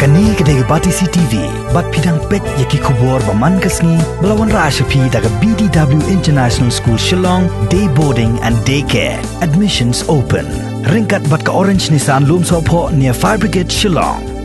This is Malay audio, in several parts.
Kani kedai bati CTV, bat pidang pet yaki kubur baman kasni melawan Rashapi daga BDW International School Shillong, day boarding and daycare. Admissions open. Ringkat bat ka Orange Nissan Loom Sopo near Fire Brigade Shillong.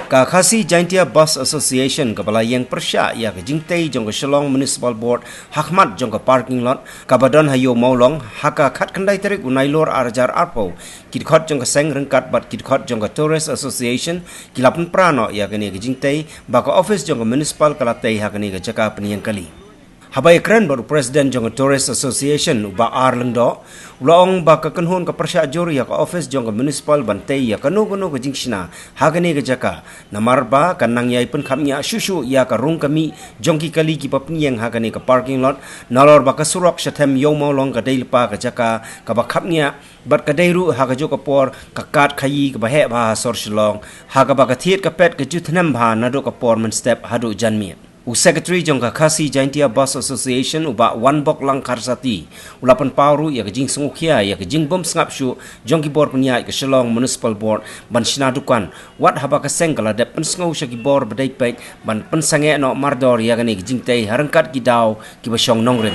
Kakasi Jaintia Bus Association kabala yang persya ya ke jingtei jong ke Shillong Municipal Board hakmat jong ke parking lot kabadon hayo maulong haka khat kandai terik unailor arjar arpo kidkhot jong ke seng rengkat bat kidkhot jong ke Tourist Association kilapun prano ya ke ni ke jingtei baka office jong ke municipal kalatei hakani ke jaka peniyang kali. Habai keren baru Presiden jong Tourist Association uba Arlengdo ulong baka kenhun ke persya juri ya ke office jong ke municipal bantai ya kanu ke jingshina hagani ke jaka namarba kanang yai pun kamnya shushu ya ke rung kami jongki kali ki papni yang hagani ke parking lot nalor baka surok shatem yomo long ke dailpa ke jaka ke bakapnya bat ke dairu haga jo ke por kakat khayi ke bahe ba sor Shillong haga baka thiet ke pet ke jutnem ba nado ke por men step hadu janmi Secretary jong Kakasi Jaintia Bus Association uba Wan Bok Lang Karsati ulapan pauru ya ke jing sengukia ya ke jing bom sengap syu jong ki bor punya ke Shillong Municipal Board ban shina dukan wat haba ke seng kala dep pensengau syaki bor bedai pek ban pensange no mardor ya ke ni ke jing tei harangkat ki daw ki basyong nongren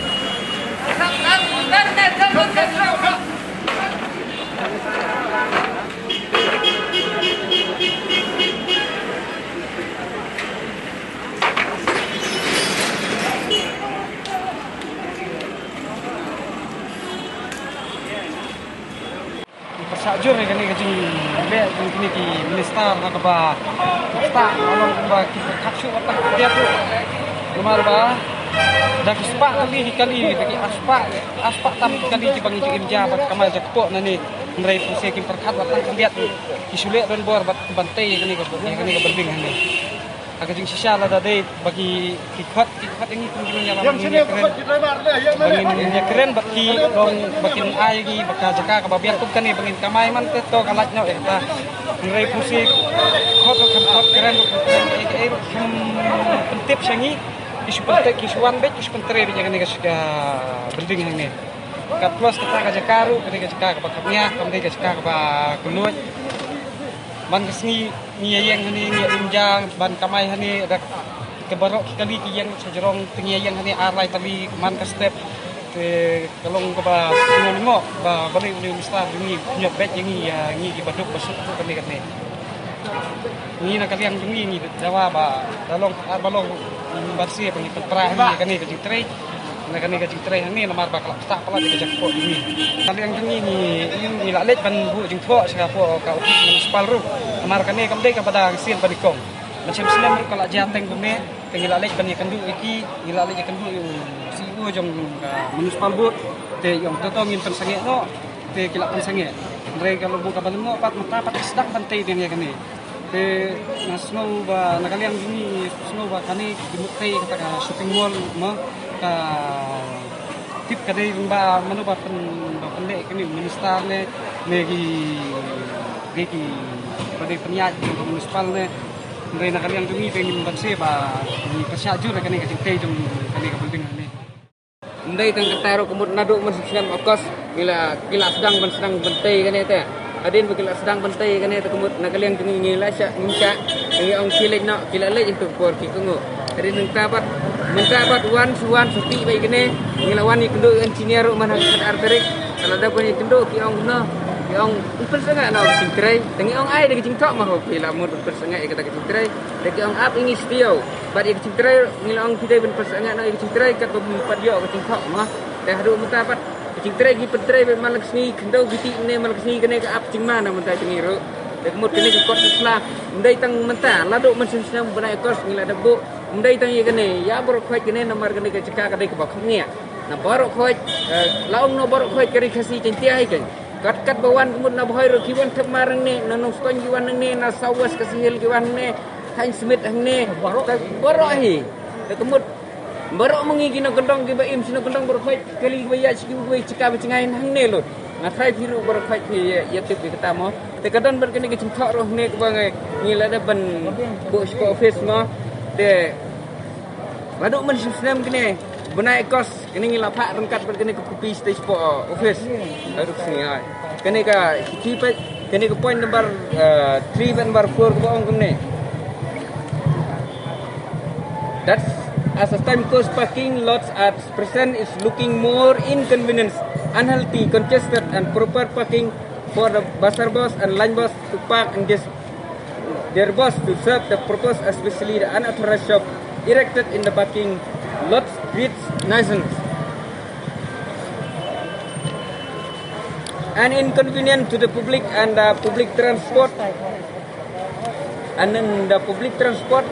Sajur ni kini kecing bek kini ki minister nak ba tak orang ba kita kapsu apa dia tu lemar ba dah kespak kali bagi aspak tam kali ci bangi ci imja ba kamal jak pok nani merai puse ki perkat ba kan lihat ki sulit don bor ba bantai kini ke berbing ni agak jing sisa lah tadi bagi kikot ini pentingnya dalam dunia keren bagi dong bakin ayi baka jaka kababiak tu kan ni bangin kamai man tu kalatnya ta ngerai pusik kot keren pentip sangi isu pentek isuan bet isu pentere di jangan ke building ini kat plus kita jakaru ketika jaka kabaknya kemudian jaka kabak kulut ban kesni yang hani imjang ban kamai hani ada kebarok kali yang sejerong yang hani arlai tali man ke step ke kalong ke ba limo ba balik universitas ini nyok bet yang ini di baduk besuk tu kan ni nak kalian ini jawa ba dalong balong bersih pengi perah ni kan ni ke tre nak ni ke tre ni nomor bakal tak pala di jakpo ini kalian ini lalet ban bu jing tho sakapo ka municipal ru nomor kan ni kamdai kepada hasil badikong macam selam kalau jateng kene tengila lek ban ikan du iki ila lek ikan du CEO jong municipal board te yong toto ngin pensange no te kila pensange mereka kalau buka ban no pat mata pat sedang bantai dia kene te nasno ba nakaliang ini snow ba kani dimutai kata shopping mall mo ka tip kadai ba manu ba pendek kini minister ne negi pada penyiar municipal ne dari nakaliang tumi pengen membantu ba ni kasyajur kani ka tei jom kani ka penting ni ndai tang ketaro kemud nado mensiam okos gila sedang bentai kani teh adin begila sedang bentai kani teh kemud nakaliang tumi ngila sya minca ngi ong silet nak gila lek untuk por ki kengo dari mentabat wan sepi baik kene ngilawan ni kendo engineer mana arterik kalau ada punya kendo ki ong no ki ong persengak na singtrai tengi ong ai de jingtok mah bila mud persengak kata singtrai de ki ong ap ingi stio bad ik singtrai ngila ong kidai ben persengak na singtrai kat bempat yo ke jingtok mah de hadu mentabat singtrai gi pentrai be malak sni kendo biti ne malak sni kene ke ap jing mana mentai tengiru de kemud kene ke kot sla ndai tang menta ladu mensensiam benai kos ngila debu ndai tang ye kene ya borok khoi kene nomor kene ke jeka kadai ke baknya na borok khoi laung no borok khoi keri khasi Jaintia hai kan kat bawan kemud na bohoi ro kiwan thep marang ne na nong ston kiwan ne na sawas kasihil kiwan ne hain smith ne borok hi de kemud borok mengi kina gendong ki baim sina gendong borok khoi kali baya siki boi cika bicingai hang ne lo na trai biru borok khoi ki ya tip ki kata mo te kadon ber kene ke cingthok roh ne ke bangai ngila da ban bo office mo de waduk men sistem kene benai kos kini ngila pak rengkat berkini ke kopi stage office aduk sini ai kini ka tipe kini ke point number 3 dan number 4 ke bawang kene that's as a time cost parking lots at present is looking more inconvenience unhealthy congested and proper parking for the basar bus and line bus to park and just their bus to serve the purpose especially the unauthorized shop erected in the parking lots with nuisance and inconvenient to the public and public transport and then the public transport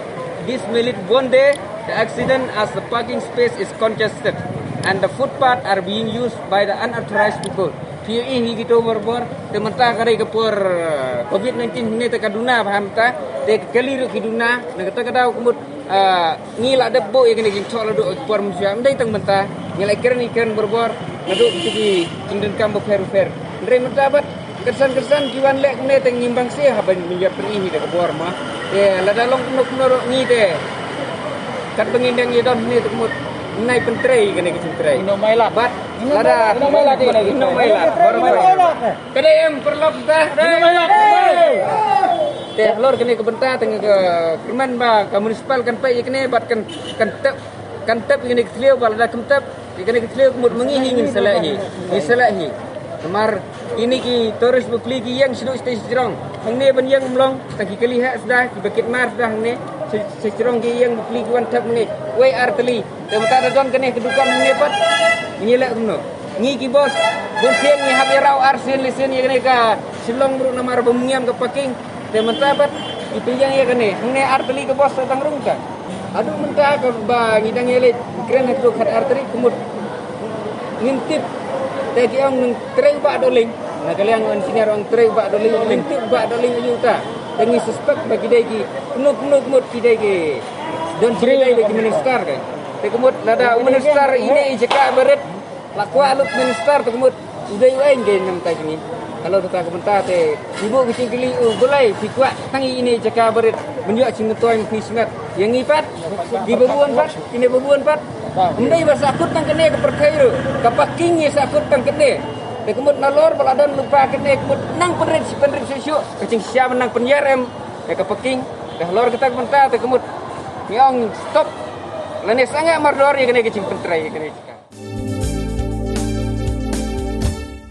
this may lead one day the accident as the parking space is congested and the footpath are being used by the unauthorized people PUI gitu berbor temata kare kepor COVID-19 ni tekaduna paham ta te keliru kiduna nak kata kadau kumut ngila debbo yang ni cok laduk por musia ndai tang menta ngila ikan berbor laduk tigi kinden kam fer ndai menta bat kesan kiwan lek ne teng nyimbang se haban minyak PUI de kebor mah lada long kunok ni te kat pengindang ye don ni kumut nai pentrei kene kecintrai Ino mai lah. bat lada ino mai lah baru kene em perlop ta ino mai lah teh lor kene ke benta teng ke kerman ba ke municipal kan pai kene bat kan tep kene ke tliau bal ada kentep kene ke tliau mut mengihi ngin salahi Kemar ini ki toris bukli ki yang seduk stage strong hangne ban yang mlong tang ki kelihat sudah ki bakit mar sudah hangne strong ki yang bukli ki wan tap ni wei arteli temata don kene kedukan hangne pat ini lek gumno ngi ki bos sen ni habi raw arsen lisen ye kene ka silong bru namar bumngiam ke parking temata pat itu yang ye kene hangne arteli ke bos tang rungka aduh menta ka ba ngidang ele kren hak khat arteli kumut ngintip tadi ang treng ba doling na kaliang ang senior ang treng ba doling lintip ba doling yuta tengi suspek bagi dai ki punuk mut ki dai ki don sini dai ki minister kan te kemut lada minister ini jeka berit lakwa alut minister te kemut udai wain gen nam ta ni kalau kita komentar te ibu kecil kili boleh fikwa tangi ini jeka berit menjak sing toy pisngat yang ipat di bebuan pat ini bebuan pat Mendai bahasa akut tang kene ke perkairu, ke parking ye sakut tang kene. Te kemut nalor baladan lupa kene kemut nang penrit sesuk, kecing sia menang penyerem ke parking. Dah lor kita komentar te kemut. Yang stop. Lene sangat mardor ye kene kecing pentrai ye kene.